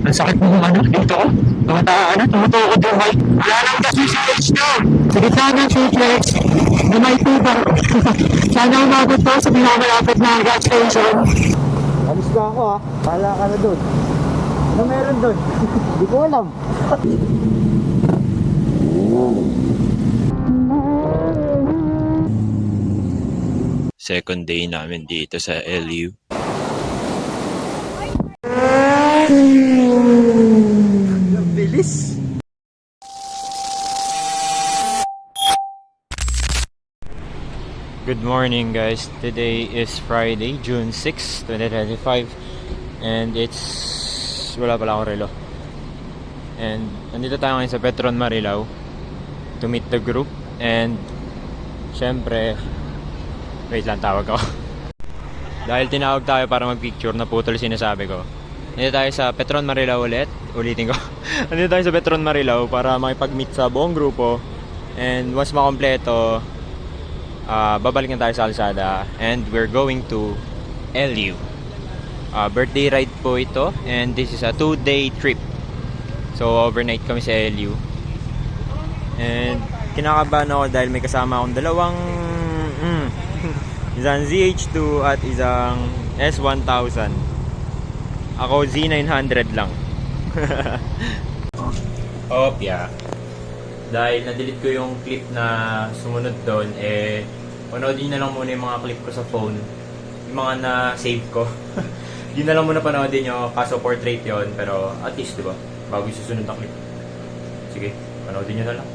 Ang sakit mo ano, dito ko. Tumutukod yung mic. Wala nang kasi switch nyo. Sa gitna ng switch, na may tubang. Sana umabot po sa pinakamalapit na gas station. Alis na ako ah. Pala ka na doon. Ano meron doon? Hindi ko alam. Second day namin dito sa LU. Ang bilis. Good morning guys. Today is Friday, June 6, 2025. And wala pala akong relo. And nandito tayo ngayon sa Petron Marilao to meet the group. And syempre, wait lang, tawag ako. Dahil tinawag tayo para mag-picture, naputol sinasabi ko. Nandito tayo sa Petron Marilao ulitin ko. Nandito tayo sa Petron Marilao para makipag-meet sa buong grupo. And once makompleto, babalik na tayo sa Alsada. And we're going to LU. Birthday ride po ito. And this is a 2-day trip. So overnight kami sa LU. And kinakabahan ako dahil may kasama akong dalawang isang ZH2 at isang S1000. Ako Z900 lang. Opya. Dahil na-delete ko yung clip na sumunod doon, panoodin na lang muna yung mga clip ko sa phone. Yung mga na-save ko. Yun na lang muna panoodin nyo, kaso portrait yon, pero at least, diba? Bago yung susunod na clip. Sige, panoodin nyo na lang.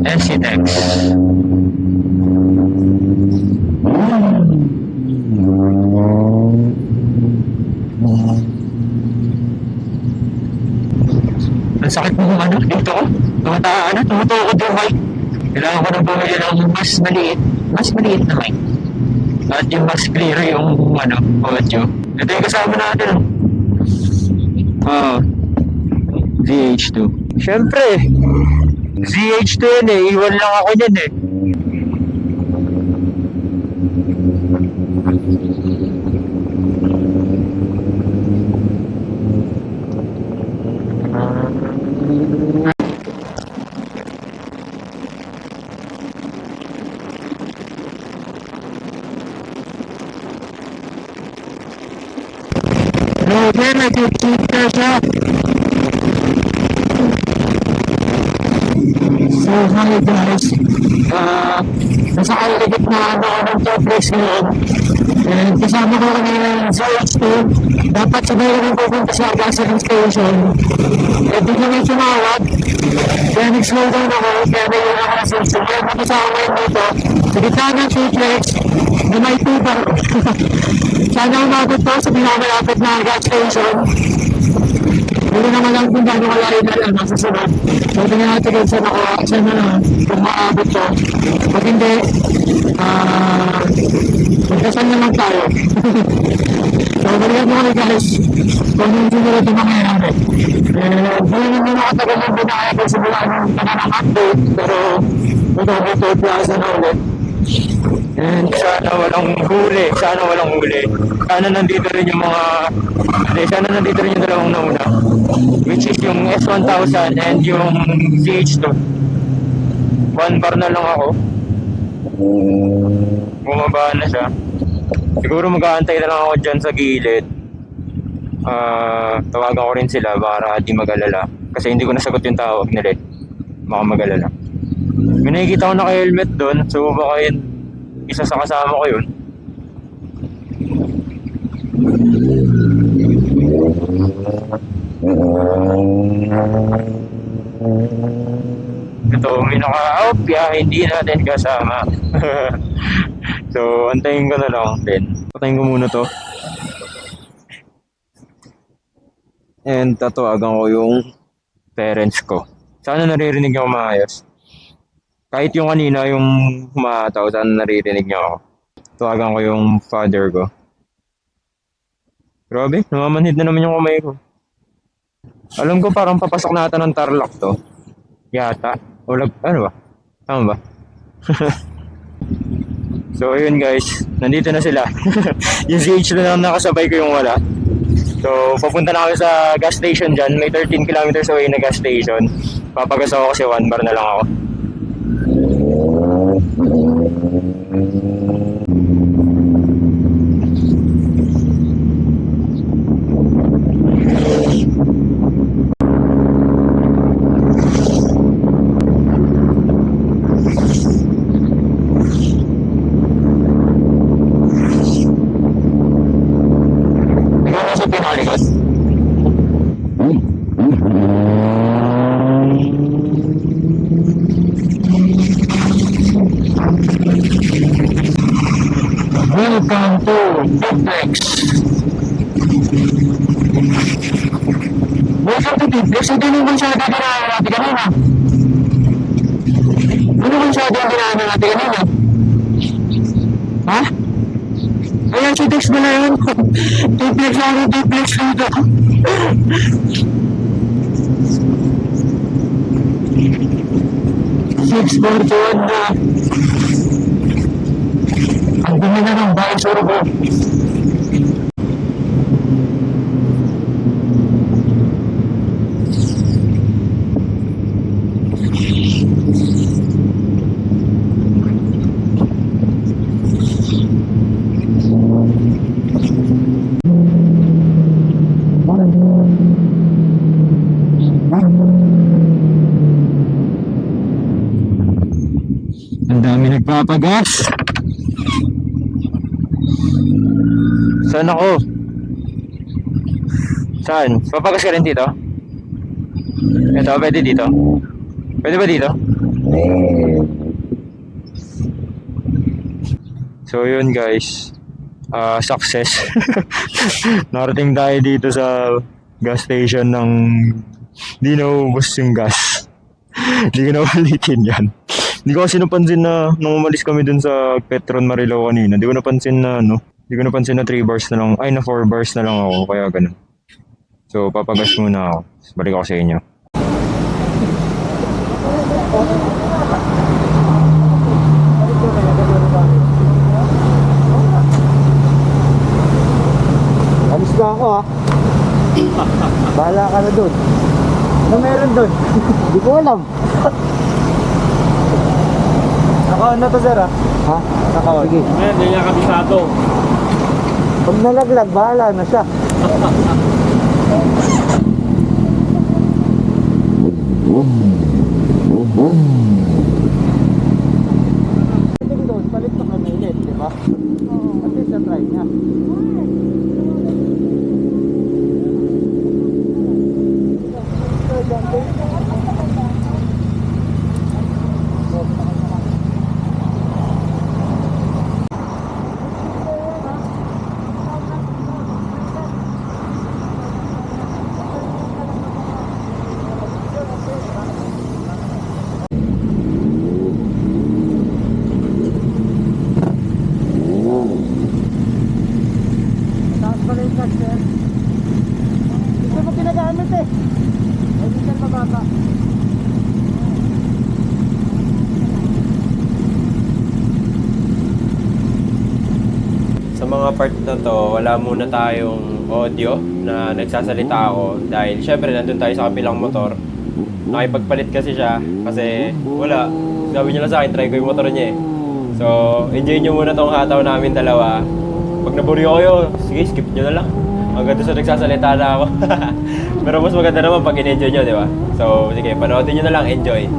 SCTEX. Ang sakit mo ano, dito ko. Tumutukod yung mic. Kailangan ko nang bumili ng mas maliit na mic. At yung mas clear yung audio. Ito yung kasama natin. ZH2. Siyempre, ZH2 yun iwan lang ako dyan Roger, nag-keep siya. So, hi guys. Nasa kaligit na ako ng Toplex ngayon. And kasama ko kanina yung ZH2. Dapat sabay rin pupunta sa gasoline station. Bigla may tumawag. Kaya nag-slow down ako. Kaya may yun ako na station. Kaya makasama ngayon dito. Sa gitna ng Toplex, na may tubang. Sana umabot po sa pinakamalapit na gas station. Hindi naman lang kung bago kalahin na lang nasa sunod. So, tingnan natin kung saan na kung maabot to. Pag hindi, magdasan naman tayo. So, balikan mo kami guys kung yung sinunod yung mangyayari. Hindi naman nakatagal ng binaya ko simula ng pananang-update, pero ito plaza na ulit. And sana walang huli. Sana nandito rin yung dalawang nauna, which is yung S1000 and yung ZH2. 1 bar na lang ako. Bumaba na siya. Siguro mag-aantay na lang ako dyan sa gilid. Tawagan ko rin sila para di mag-alala. Kasi hindi ko nasagot yung tawag nila. Baka mag-alala. May nakikita ko naka-helmet doon. So baka yun, isa sa kasama ko yun. Ito, may naka-opya, hindi natin kasama. So, antayin ko na lang din. Patayin ko muna to. And tatawagan ko yung parents ko. Sana naririnig niyo ako maayos. Kahit yung kanina, yung humataw, sana naririnig niyo ako. Tawagan ko yung father ko. Grabe, namamanhid na naman yung kamay ko. Alam ko parang papasok na ata ng Tarlac to. Yata. O ano ba? Tama ba? So ayun guys, nandito na sila. Yung ZH na lang nakasabay ko yung wala. So papunta na kami sa gas station dyan. May 13 kilometers away na gas station. Papagas ako kasi 1 bar na lang ako. Pinakalikot. Welcome to Duplex. Welcome to Duplex. Ito yung masyado dinaanan natin kanina. Ano masyado yung dinaanan natin kanina? Ha? Ayan, si Dex mo na yun. Duplex ako, duplex dito. Six, 41 na. Ang dumi na ng bahay sa urugo. Ang dami nagpapagas. Saan ako? Saan? Papagas ka rin dito? Ito, pwede dito? Pwede ba dito? So yun guys, success. Narating tayo dito sa gas station ng di naubos yung gas. Hindi ko na ulitin yan. Hindi ko kasi napansin na nung umalis kami dun sa Petron Marilao kanina, hindi ko napansin na 3 bars na lang, ay na 4 bars na lang ako, kaya ganun. So papagas muna ako, balik ako sa inyo. Alis na ako ha. Bahala ka na doon. Ano meron doon? Hindi ko alam. Naka-on na to sir ha? Ha? Naka-on. Sige. Ngayon, hindi niya kabisado. Pag nalaglag, bahala na siya. Doon, palit na kami ulit, di ba? At least na-try niya. Taas pala yung gas, sir. Gusto mo ginagamit eh. Ay, di sir mababa. Sa mga part na to, wala muna tayong audio na nagsasalita ako dahil syempre nandun tayo sa kabilang motor. Nakipagpalit kasi siya kasi wala. Sabi niya lang sa akin, try ko yung motor niya eh. So, enjoy nyo muna tong hataw namin dalawa. Pag naburi kayo, sige, skip nyo na lang. Hanggang doon sa nagsasalita na ako. Pero mas maganda naman pag in-enjoy nyo, di ba? So, sige, panoodin nyo na lang, enjoy.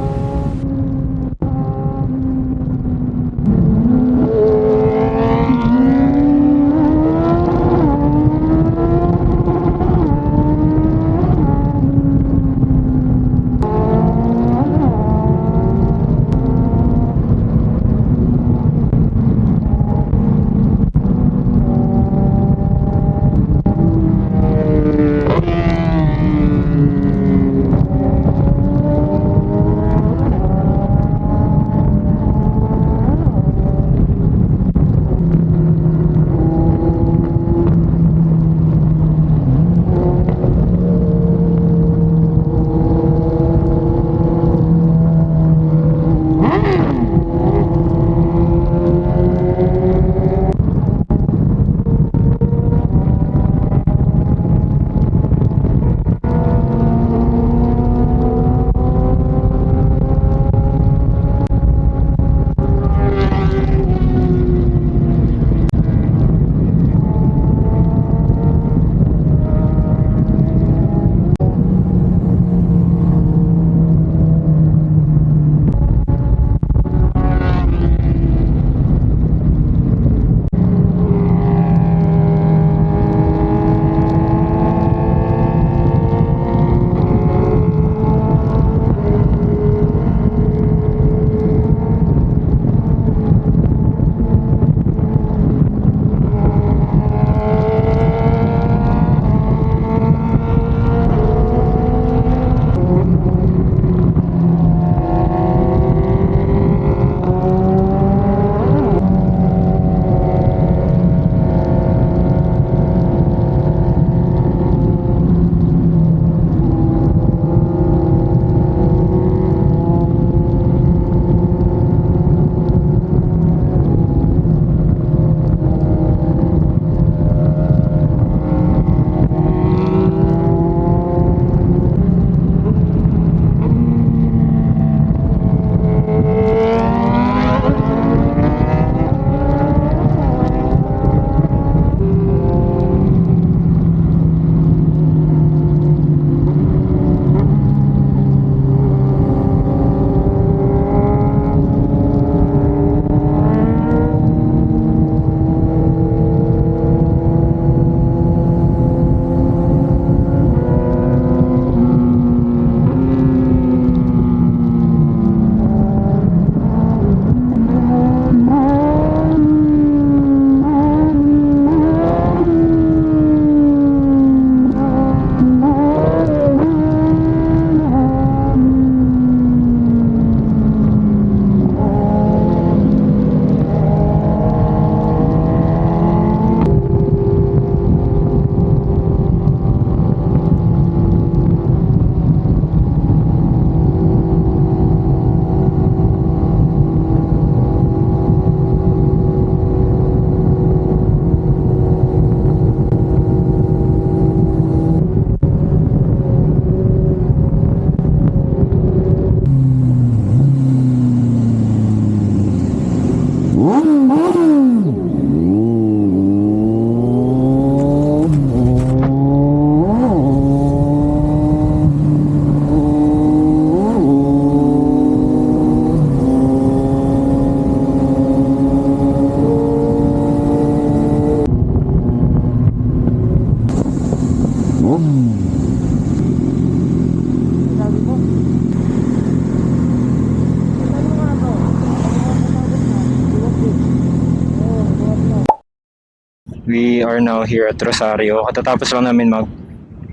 We are now here at Rosario. Katatapos lang namin mag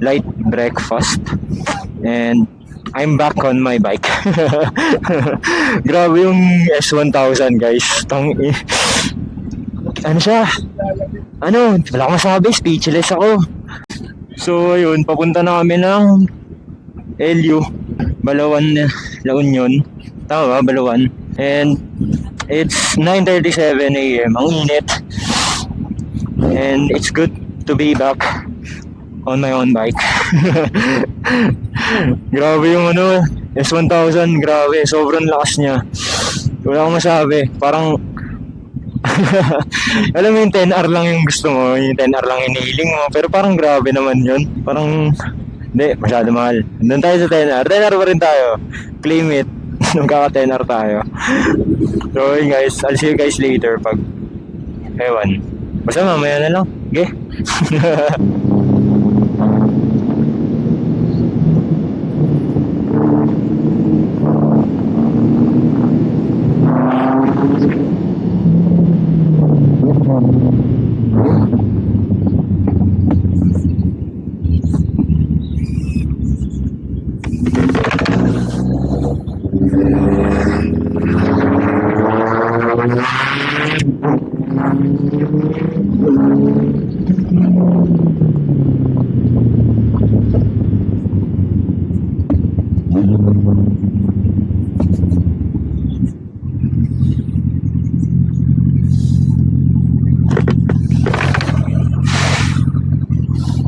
light breakfast. And I'm back on my bike. Grabe yung S1000 guys. Ano siya? Ano? Wala akong masabi. Speechless ako. So ayun, papunta na kami ng LU. Balawan, La Union. Tama ba? Balawan. And it's 9:37 AM. Ang init. And it's good to be back on my own bike. Grabe yung ano, S1000, grabe, sobrang lakas niya. Wala akong masabi, parang alam mo yung 10R lang yung gusto mo, yung 10R lang hinihiling mo, pero parang grabe naman yun. Parang, hindi, masyado mahal. Doon tayo sa 10R. 10R pa rin tayo. Claim it. Magkaka 10R tayo. So yun guys, I'll see you guys later pag, ewan. Basta mamaya na lang. Okay?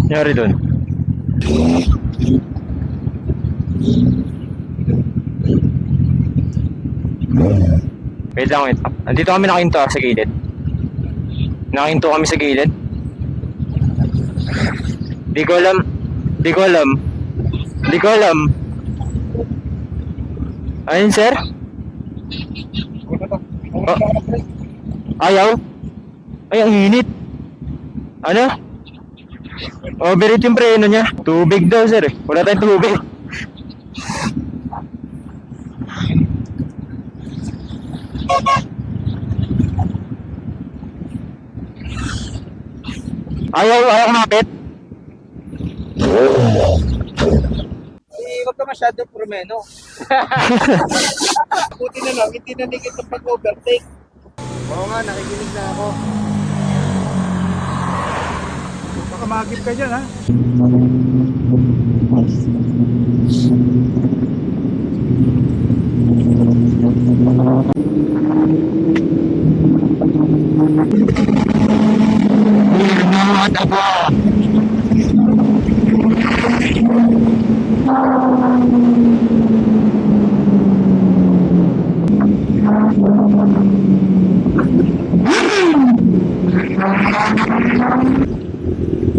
Nangyari dun? Wait lang, wait. Andito kami nakahinto sa gilid. Nakahinto kami sa gilid. Di ko alam. Di ko alam. Di ko alam. Ayun, sir? Oh. Ayaw? Ay, ang init. Ano? Overheat yung preno niya. Tubig daw, sir. Wala tayong tubig. Ayaw kumapit. Huwag ka masyadong promeno. Buti na lang, hindi na nigit ang pag-overtake. Oo nga, nakikinig na ako. Baka magip ka dyan, ha?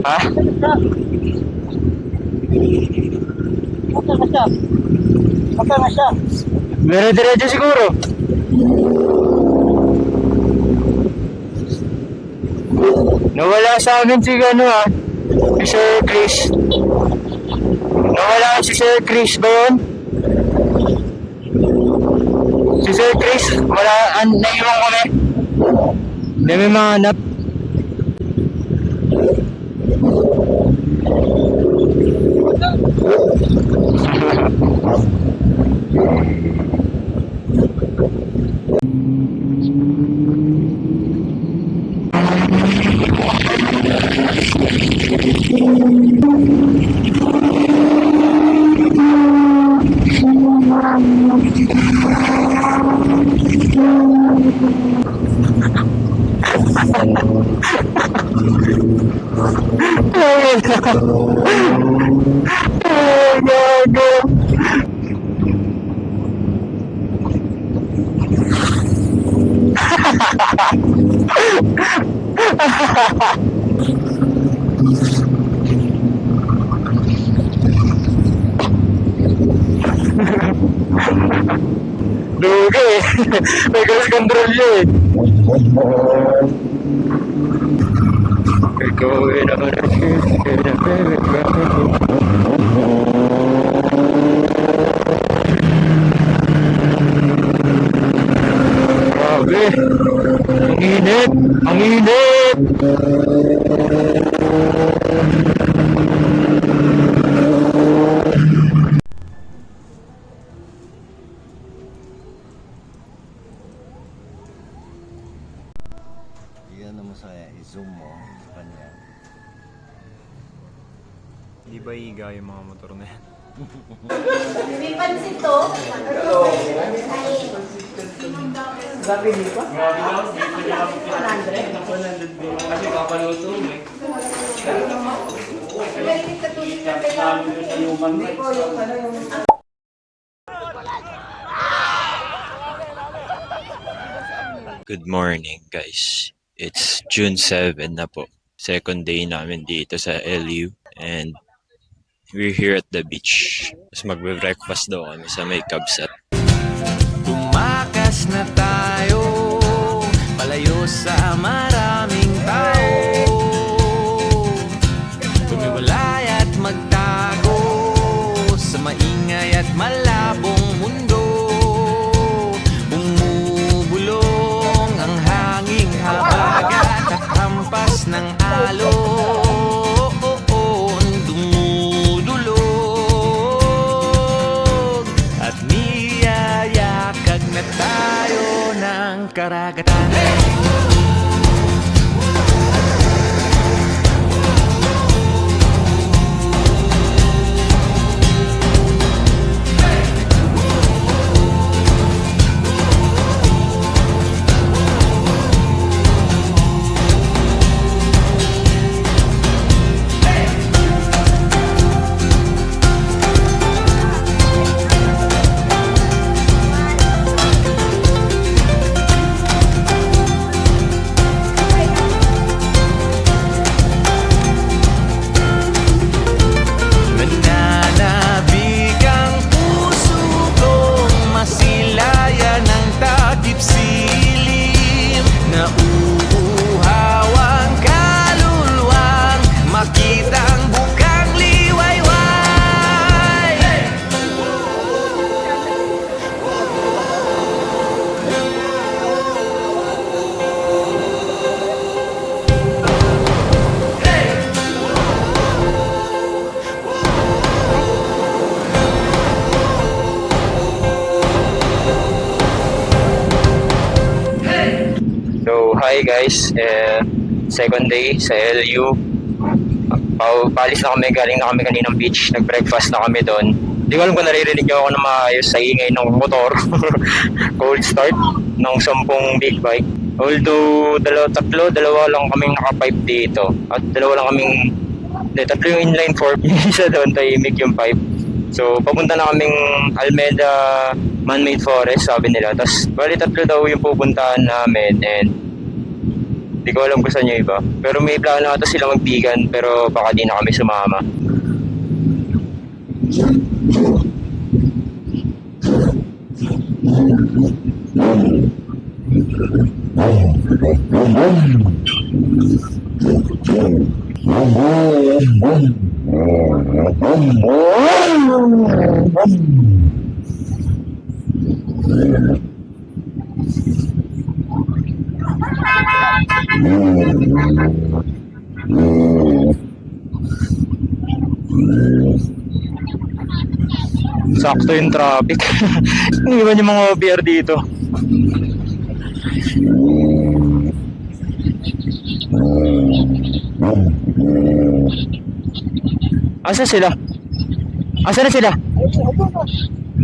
Ha? Baka na siya. Dire-diretso siguro. Nawala sa amin si si Sir Chris. Nawala si Sir Chris ba yun? Si Sir Chris, naiwan kami. Hindi may mahanap. Dugi. May cruise control yun. We're going on a trip in a very grabe. Ang init. Ang init. I-zoom mo sa kanya. Di ba higa yung mga motor na yan? May pansit to. Sabi niyo pa? Kasi papaluto mo eh. Mainit ka tuloy na kailangan. Good morning guys. It's June 7 na po. Second day namin dito sa LU and we're here at the beach. Tapos magbe-breakfast daw kami sa may Cabsat. Tumakas na tayo, palayo sa maraming tao. Tumiwalay at magtago sa maingay at malabong mundo. Bumubulong ang hanging habagat at hampas ng alon. Dumudulog at niyayakag na tayo ng karagatan. Nananabig ang puso kong masilayan ng takip silim. Nauuhaw ang kaluluwang makitang bukang liwayway. So, hi guys. Second day sa LU. Paalis na kami, galing na kami kaninang beach. Nag-breakfast na kami doon. Hindi ko alam kung naririnig ako ng maayos sa ingay ng motor. Cold start ng 10 big bike. Although, dalawa lang kaming naka-pipe dito. At dalawa lang kaming, tatlo yung inline 4. Isa doon, tahimik yung pipe. So, papunta na kaming Almeda Man-Made Forest, sabi nila. Tapos, bali tatlo daw yung pupuntahan namin and hindi ko alam kung saan yung iba. Pero may plano ata sila magbigan pero baka di na kami sumama. Sakto yung traffic. Iniwan yung mga OBR dito. Asa sila? Asa na sila?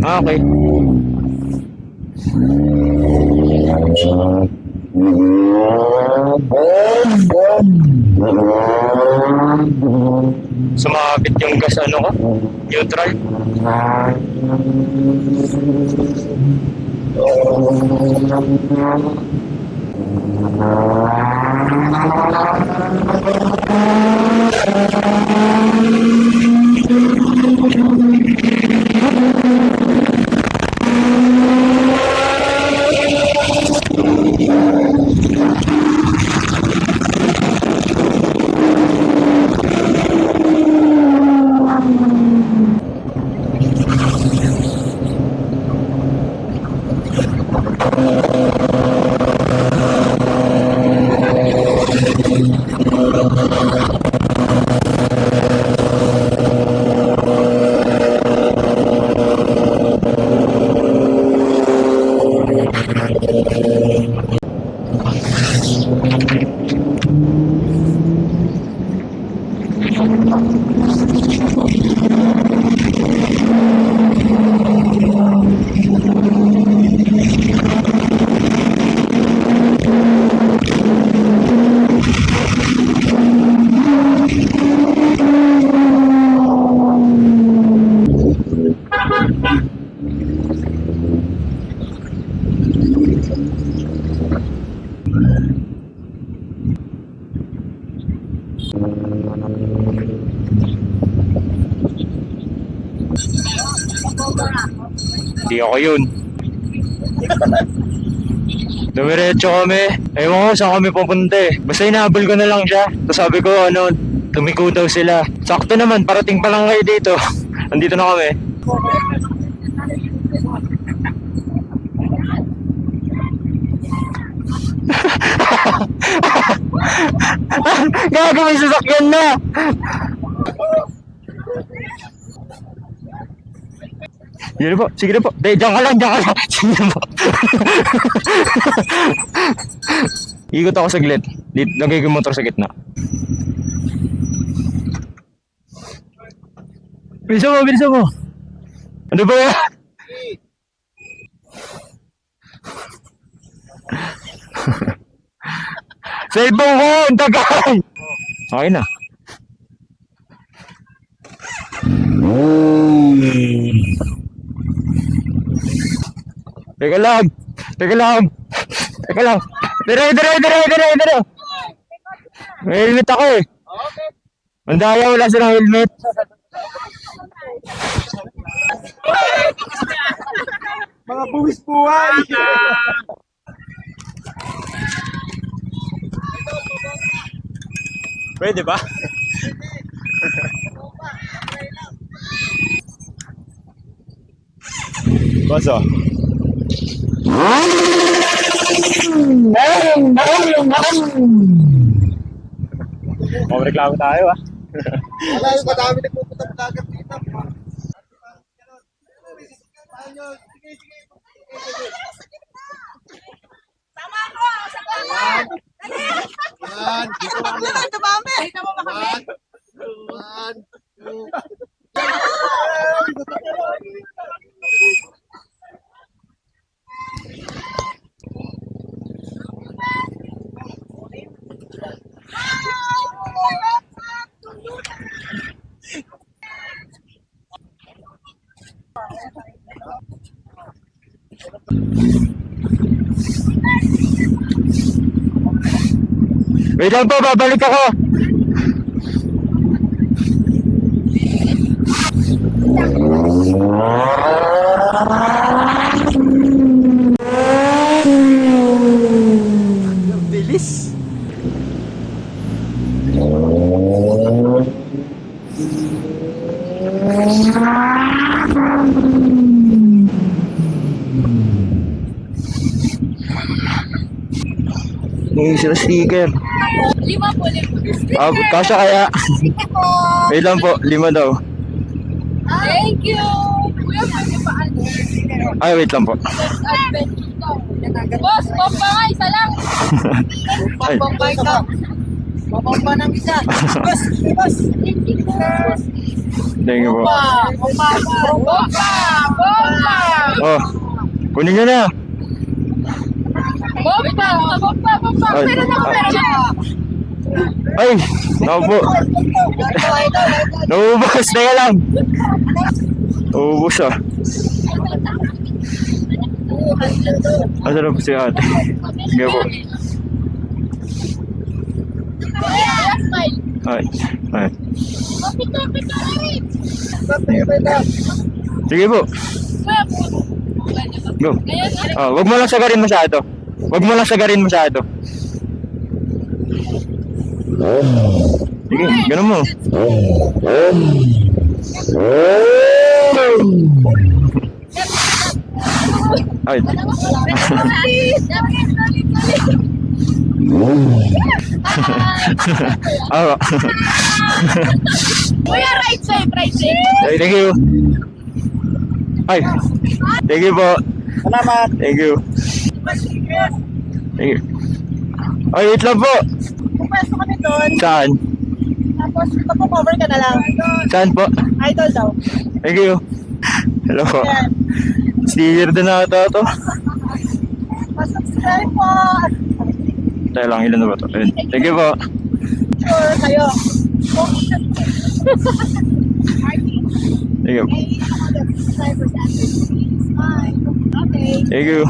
Ah, okay. Sumabit yung gas ano ko? Neutral. Hindi ako yun. Dumiretso kami. Ewan ko saan kami pupunta eh. Basta inahabol ko na lang siya. Tapos sabi ko tumiko daw sila. Sakto naman, parating pa lang kayo dito. Andito na kami. Gago, may sasakyan na! Sige na po, sige na po. Diyan ka lang. Sige na po. Ikot ako saglit. Lagay ko yung motor sa gitna. Bilisan mo. Ano ba yan? Cellphone ko! Ang tagal! Okay na. Teka lang. Dire. May helmet ako eh. Ang daya, wala silang helmet. Mga buwis buhay! Pwede ba? Basta. Reklamo tayo ah. Wala yung madami nagpupunta ng dagat dito. Tama ko! Yan! Dito mo kami! Dito mo kami! 1, 2. Wait lang po, babalik ako. Bilis! May sila sticker. 5 po. Kasya kaya. Sige po. Wait lang po, 5 daw. Thank you. Kuya, pwede pa ano? Ay, wait lang po. Boss, bomba nga, isa lang. Ay. Bomba ikaw. Bomba ng isa. Boss. Thank you, boss. Thank you po. Bomba. Oh, kunin nyo na. Bomba. Ay. Meron ako. Ay, naku po. Naubos, teka lang. Naubos ah. Asa na po si ate? Sige po. Smile. Ay. Picture. Sige po. Go. Wag mo lang sagarin masyado. Sige, ganun mo. Ay. Kuya, right side. Ay, thank you. Ay. Thank you po. Salamat! Thank you. Thank you. Ay, wait lang po. Pupwesto kami doon. Saan? Tapos, magpo-cover ka na lang. Saan po? Idol daw. Thank you. Hello po. Sticker din na ito. Pasubscribe po. Tayo lang, ilan na ba ito? Ayun. Thank you po. Sure kayo. Thank you. Okay. Thank you.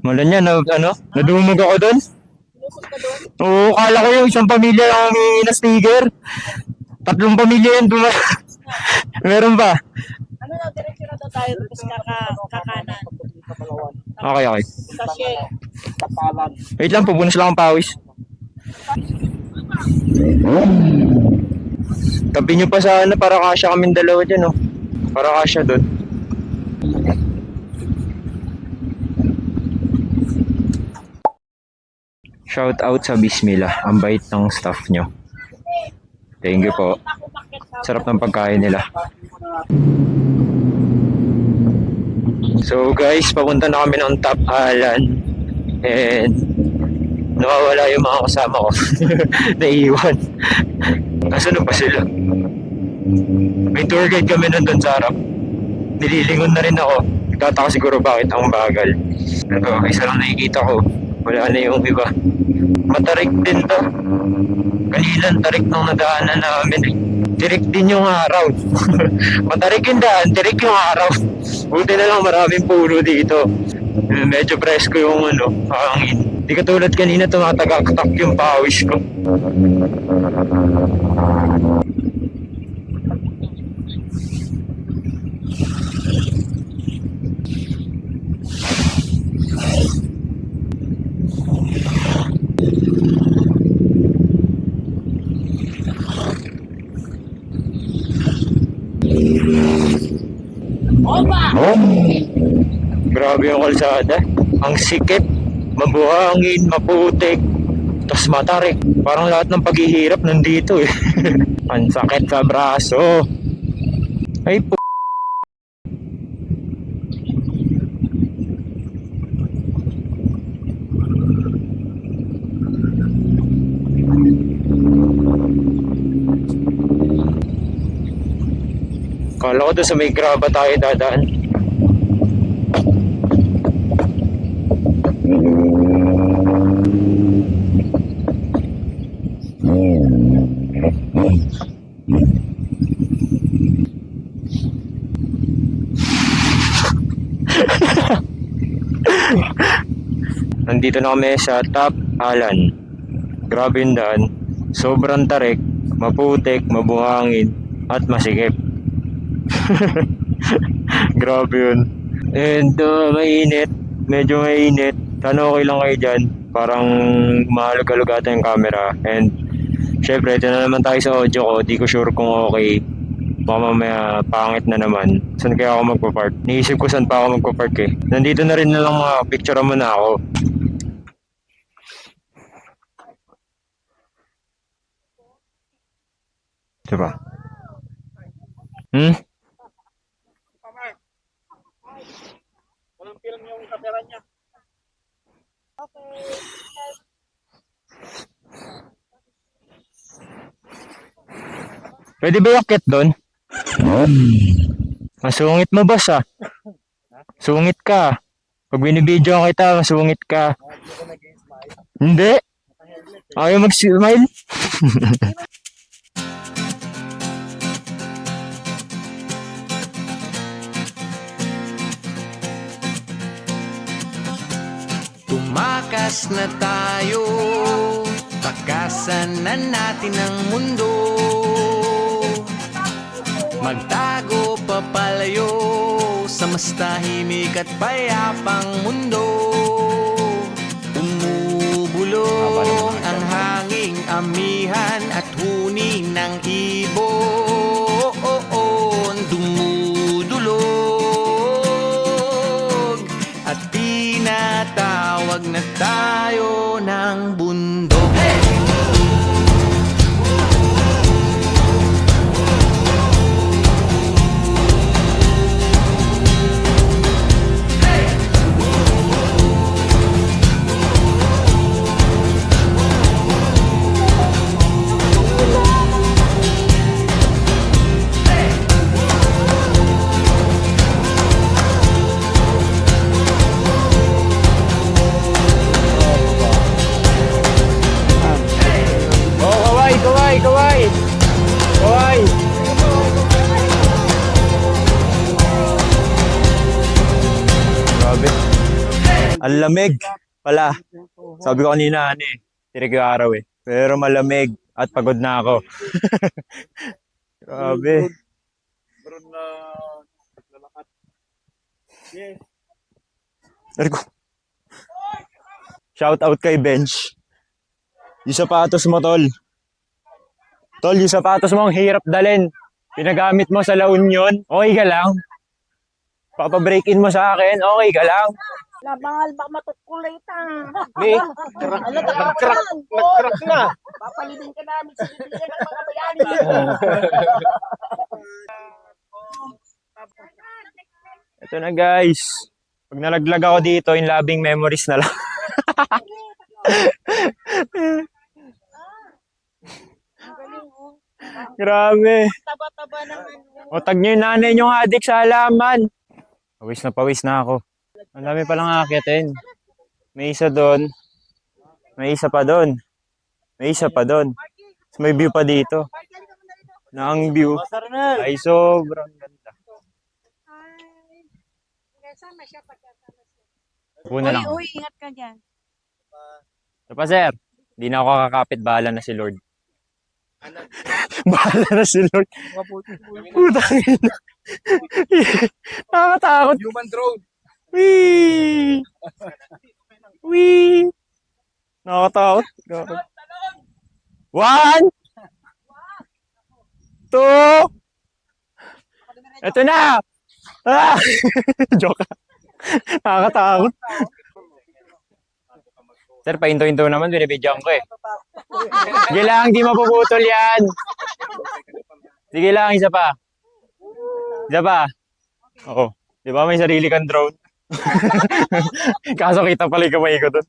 Malan yan, nadumog ako doon. Lusog ka doon? Oo, kala ko yung isang pamilya lang ang humingi na sticker. 3 pamilya yan Meron ba? Ano na, direksyon na daw tayo tapos kakanan. Okay, okay. Sa Shell. Wait lang, pupunas lang ang pawis. Tabi nyo pa sana para kasya kaming dalawa dyan, oh. Para kasya doon. Shout out sa Bismillah. Ang bait ng staff nyo. Thank you po. Sarap ng pagkain nila. So guys, papunta na kami ng Top Alan. And nawawala yung mga kasama ko. Naiiwan. Nasaan pa sila? May tour guide kami nandun sa harap. Nililingon na rin ako. Nagtataka siguro bakit ang bagal. Ito, isa lang nakikita ko. Wala na yung iba. Matarik din to. Kanina, tarik nung nadaanan namin. Tirik din yung araw. Matarik yung daan, tirik yung araw. Buti na lang maraming puno dito. Medyo presko yung hangin. Di katulad kanina, tumatagak-tak yung pawis ko. Grabe yung kalsada. Ang sikip, mabuhangin, maputik, tas matarik. Parang lahat ng paghihirap nandito eh. Ang sakit sa braso. Ay po. Kala ko doon sa may graba tayo dadaan. Nandito na kami sa Top Alan. Grabe yung daan. Sobrang tarik, maputik, mabuhangin, at masikip. Grabe yun. And mainit. Medyo mainit. Sana okay lang kayo dyan. Parang mahalog-halogatan yung camera. And syempre, ito na naman tayo sa audio ko. Di ko sure kung okay. Baka mamaya pangit na naman. Saan kaya ako magpa-park? Niisip ko saan pa ako magpa-park eh. Nandito na rin na lang mga picture mo na ako. Diba? Walang film yung kamera niya. Pwede ba yakit doon? Masungit mo boss ah. Sungit ka. Pag binibidyo kita, masungit ka. Hindi. Ayaw mag-smile. Tumakas na tayo, takasan na natin ang mundo. Magtago papalayo sa mas tahimik at payapang mundo. Umubulong ang hanging amihan at huni ng ibon. Dumudulog at tinatawag na tayo ng bundok. Kawai! Grabe. Ang lamig pala. Sabi ko kanina Tirik yung araw eh. Pero malamig at pagod na ako. Grabe. Meron na lalakad. Yes. Shout out kay Bench. Yung sapatos mo, tol. Tol, yung sapatos mo ang hirap dalhin. Pinagamit mo sa La Union. Okay ka lang? Papabreak-in mo sa akin. Okay ka lang? Labangal ba matukulit May, nag-crack na. Papalibing ka namin sa bibigyan ng mga bayani. Ito na guys. Pag nalaglag ako dito, yung labing memories na lang. Grabe. Taba-taba naman. Otag niyo yung nanay niyong adik sa halaman. Pawis na ako. Ang dami palang aakitin. May isa doon. May isa pa doon. May isa pa doon. May view pa dito. Na ang view ay sobrang ganda. Kasama siya pagkasama siya. Una lang. Uy, ingat ka dyan. Ito pa sir. Hindi na ako kakapit. Bahala na si Lord. Bahala na si Lord. Putang ina. Nakakatakot. Human drone. Wee! Wee! Nakakatakot. Grabe. 1 2 Ito na! Ah! Joke. Nakakatakot. Sir, pahinto-hinto naman. Binibidyan ko eh. Sige lang, di mapuputol yan. Sige lang, isa pa. Isa pa. Oo. Di ba may sarili kang drone? Kaso kita pala yung kamay ko doon.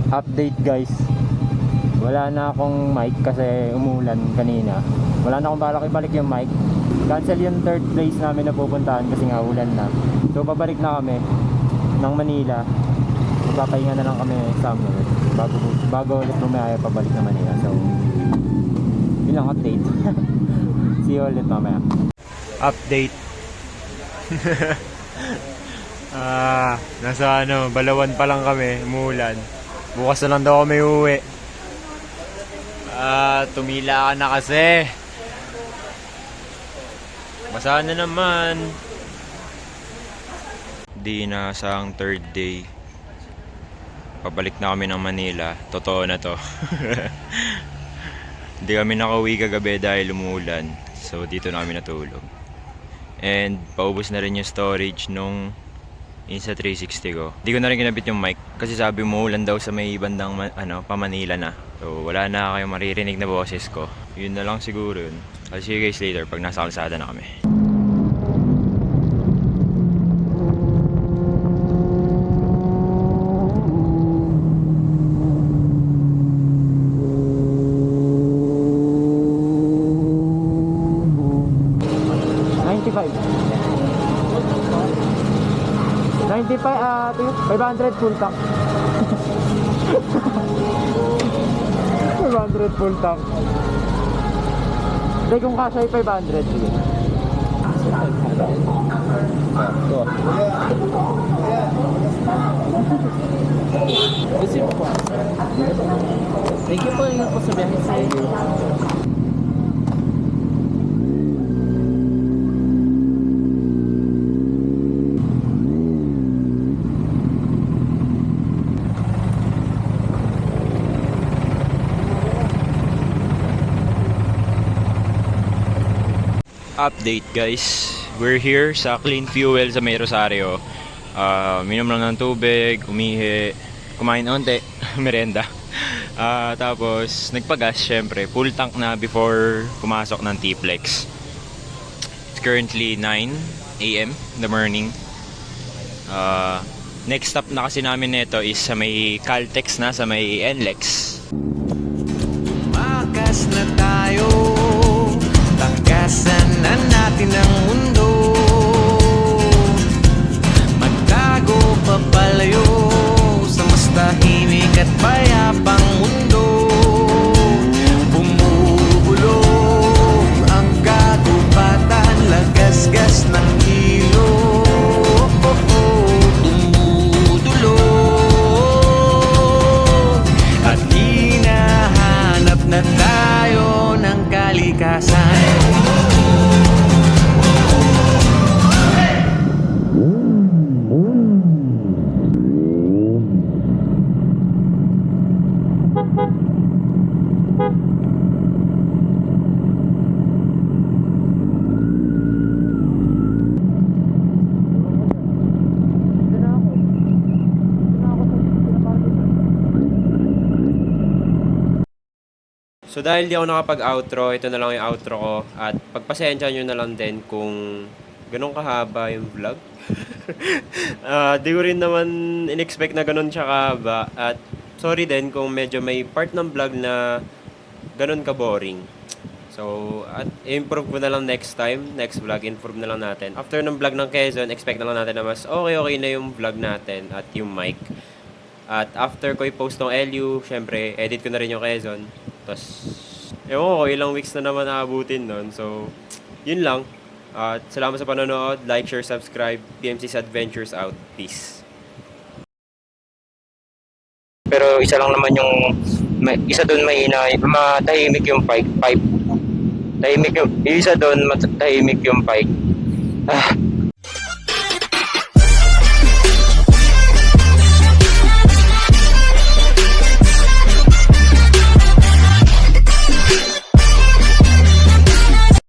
Update guys, wala na akong mic kasi umulan kanina. Wala na akong balak ibalik yung mic. Cancel yung third place namin na pupuntahan kasi nga ulan na. So pabalik na kami ng Manila. Magpapahinga na lang kami somewhere bago ulit bumiyaya pabalik na Manila. So yun lang update. See you ulit mamaya. Update. Nasa Balawan pa lang kami, umulan. Bukas na lang daw kami uwi. Tumila ka na kasi. Basa na naman. Di na sa ang third day. Pabalik na kami ng Manila. Totoo na to. Hindi kami nakauwi kagabi dahil umulan. So dito na kami natulog. And paubos na rin yung storage nung Insta 360 ko. Hindi ko na rin kinabit yung mic kasi sabi mo ulan daw sa may bandang pa Manila na. So wala na kayong maririnig na boses ko. Yun na lang siguro yun. I'll see you guys later pag nasa kalsada na kami. $95 500 full tank. 500 full tank. Hindi kung kasya ay 500 sige. Thank you po yung po sa biyahe sa iyo. Update guys, we're here sa Clean Fuel sa May Rosario. Minom lang ng tubig, umihi, kumain onte, merenda. Tapos nagpagas syempre, full tank na before pumasok ng T-Flex. It's currently 9 AM in the morning. Next stop na kasi namin nito is sa may Caltex na, sa may NLEX. Makas na tayo, takasan na natin ang mundo. Magtago papalayo sa mas tahimik at payapang mundo. Bumubulong ang kagubatan, lagasgas ng ilog. Tumutulong at hinahanap na tayo ng kalikasan. So dahil di ako nakapag-outro, ito na lang yung outro ko. At pagpasensya nyo na lang din kung ganun kahaba yung vlog. Di ko rin naman in-expect na ganun siya kahaba. At sorry din kung medyo may part ng vlog na ganun ka-boring. So, at improve ko na lang next time. Next vlog, improve na lang natin. After ng vlog ng Quezon, expect na lang natin na mas okay na yung vlog natin at yung mic. At after ko i-post ng LU, syempre, edit ko na rin yung Quezon. Tapos, ewan ko, ilang weeks na naman naabutin nun. So, yun lang. At salamat sa panonood. Like, share, subscribe. PMC's Adventures out. Peace. Pero isa lang naman yung isa doon matahimik yung pipe. Tahimik yung isa doon matahimik yung pipe.